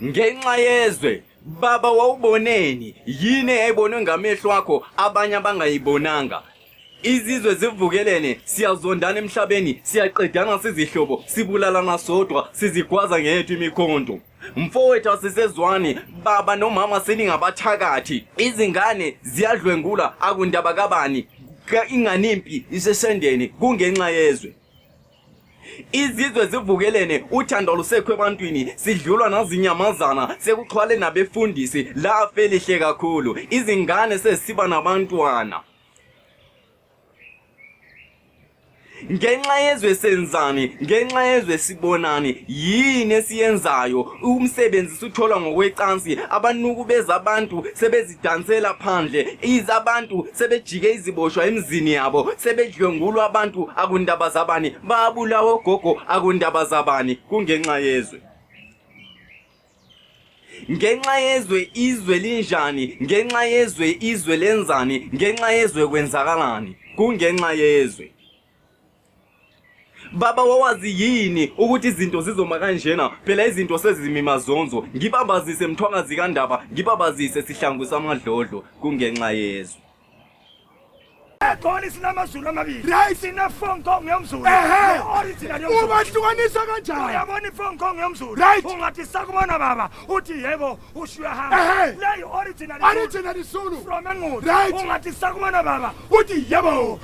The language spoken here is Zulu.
Ngenxa yezwe baba wawuboneni yini eyayibonwe ngamehlo akho abanye abangayibonanga. Izizwe zivukelene, siyazondana emhlabeni, siyaqedana sizihlobo, sibulalana sodwa, sizigwaza ngethu imikhonto. Mfowethu asisezwani, baba nomama seningabathakathi. Izingane ziyadlwengula akundaba kabani, inganimpi isesendeni kungenxa yezwe. Izizwe zivukelene, uthando lusekho ebantwini, sidlulwa nazinyamazana, sekuxhwale nabefundisi, la felihle kakhulu. Izingane sesiba nabantwana. Ngenxa yezwe senzani, ngenxa yezwe sibonani, yini esiyenzayo? Umsebenzi suthola ngokwecansi, abanuku bezabantu sebezidansela phandle, izabantu sebejike iziboshwa emzini yabo, sebedlwengulwa abantu akundaba zabani, babulawa ogogo akundaba zabani, kungenxa yezwe. Ngenxa yezwe izwe linjani, ngenxa yezwe izwe lenzani, ngenxa yezwe kwenzakalani, kungenxa yezwe. Baba wawazi yini ukuthi izinto zizoma kanjena? Phela izinto sezimimazonzo, ngibabazise mthwakazi kaNdaba, ngibabazise sihlangu samadlodlo, kungenxa yezwe. Khona sinamazulu amabili. Right. Sine-Hong Kong yomzulu. Original yomzulu. Ubahlukanisa kanjani? Uyabona i-Hong Kong yomzulu. Right. Ungathi sakubona baba, uthi yebo ushuyahamba. Le Original Zulu. from Engqondo. Right. Ungathi sakubona baba, Uthi yebo.